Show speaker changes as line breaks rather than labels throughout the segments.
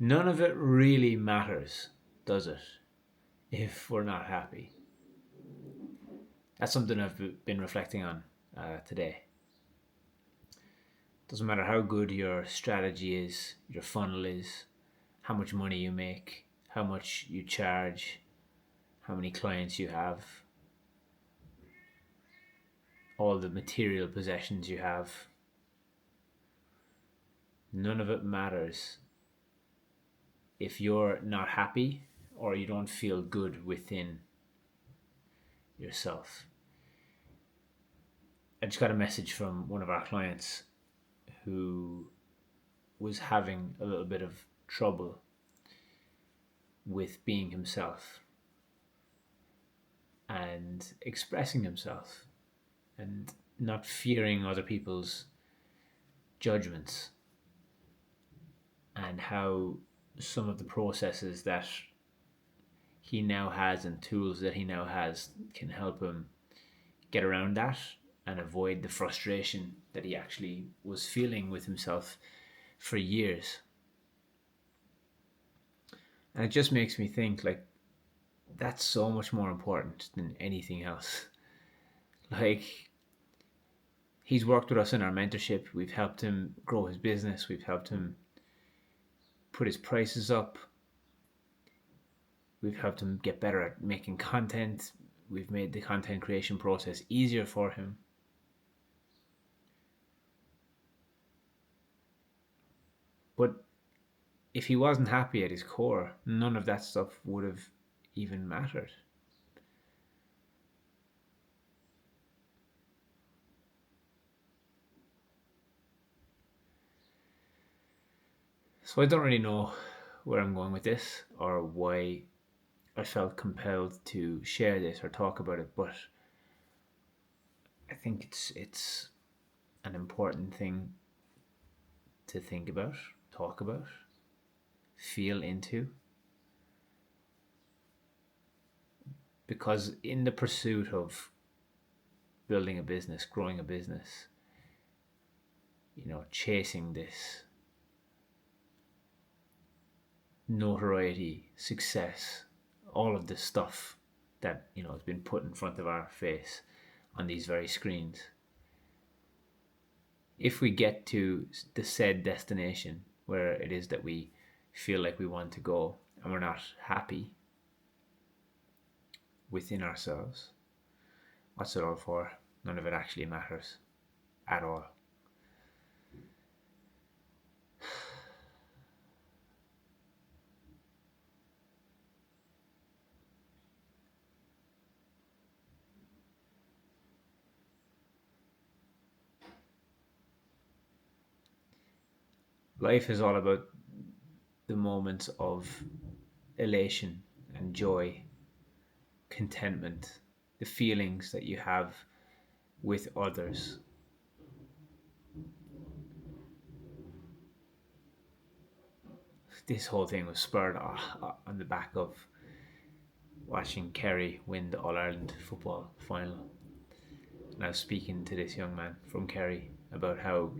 None of it really matters, does it? If we're not happy. That's something I've been reflecting on today. Doesn't matter how good your strategy is, your funnel is, how much money you make, how much you charge, how many clients you have, all the material possessions you have. None of it matters if you're not happy or you don't feel good within yourself. I just got a message from one of our clients who was having a little bit of trouble with being himself and expressing himself and not fearing other people's judgments, and how some of the processes that he now has and tools that he now has can help him get around that and avoid the frustration that he actually was feeling with himself for years. And it just makes me think, like, that's so much more important than anything else. Like, he's worked with us in our mentorship. We've helped him grow his business. We've helped him put his prices up. We've helped him get better at making content. We've made the content creation process easier for him. But if he wasn't happy at his core, none of that stuff would have even mattered. So I don't really know where I'm going with this or why I felt compelled to share this or talk about it, but I think it's an important thing to think about, talk about, feel into. Because in the pursuit of building a business, growing a business, chasing this notoriety, success, all of this stuff that, has been put in front of our face on these very screens. If we get to the said destination where it is that we feel like we want to go and we're not happy within ourselves, what's it all for? None of it actually matters at all. Life is all about the moments of elation and joy, contentment, the feelings that you have with others. This whole thing was spurred on the back of watching Kerry win the All Ireland football final. And I was speaking to this young man from Kerry about how,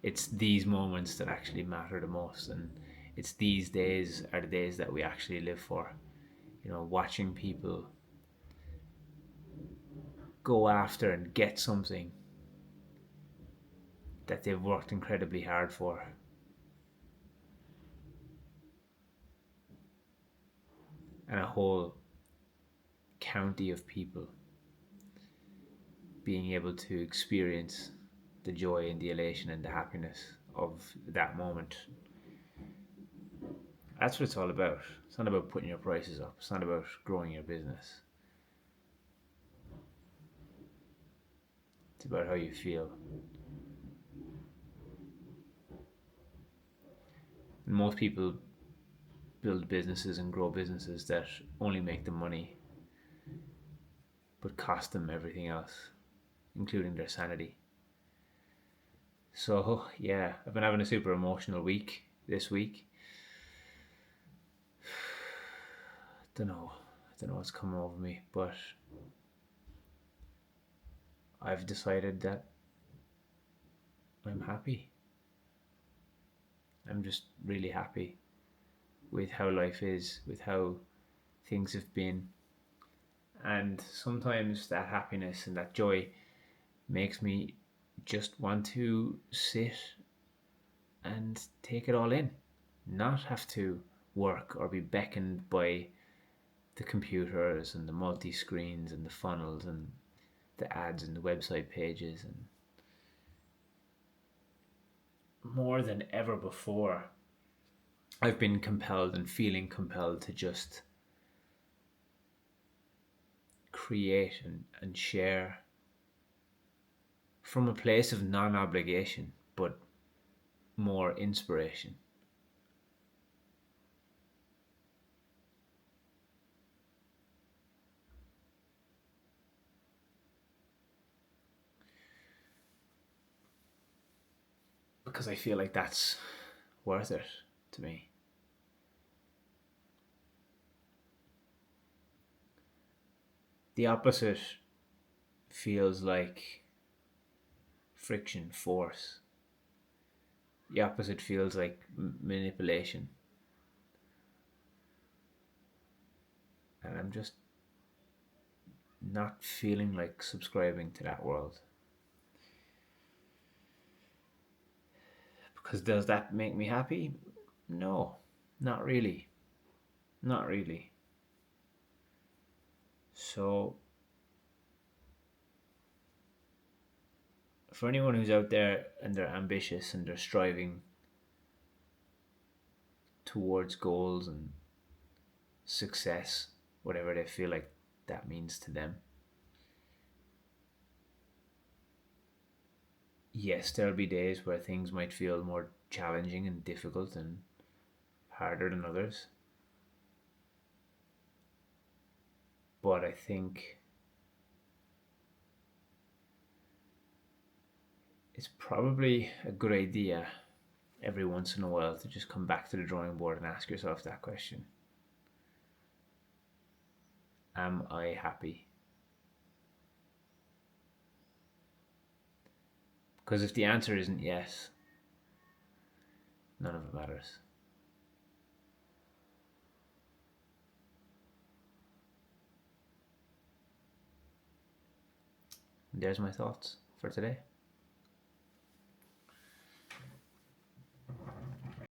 it's these moments that actually matter the most, and it's these days are the days that we actually live for. Watching people go after and get something that they've worked incredibly hard for. And a whole county of people being able to experience the joy and the elation and the happiness of that moment. That's what it's all about. It's not about putting your prices up. It's not about growing your business. It's about how you feel. And most people build businesses and grow businesses that only make them money but cost them everything else, including their sanity. So yeah, I've been having a super emotional week this week. I don't know what's coming over me, but I've decided that I'm happy. I'm just really happy. with how life is, with how things have been. And sometimes that happiness and that joy makes me just want to sit and take it all in, not have to work or be beckoned by the computers and the multi screens and the funnels and the ads and the website pages. And more than ever before, I've been compelled and feeling compelled to just create and share from a place of non obligation, but more inspiration. Because I feel like that's worth it to me. The opposite feels like friction, force. The opposite feels like manipulation. And I'm just not feeling like subscribing to that world. Because does that make me happy? No, not really. Not really. So, for anyone who's out there and they're ambitious and they're striving towards goals and success, whatever they feel like that means to them, yes, there'll be days where things might feel more challenging and difficult and harder than others. But I think it's probably a good idea every once in a while to just come back to the drawing board and ask yourself that question. Am I happy? Because if the answer isn't yes, none of it matters. And there's my thoughts for today.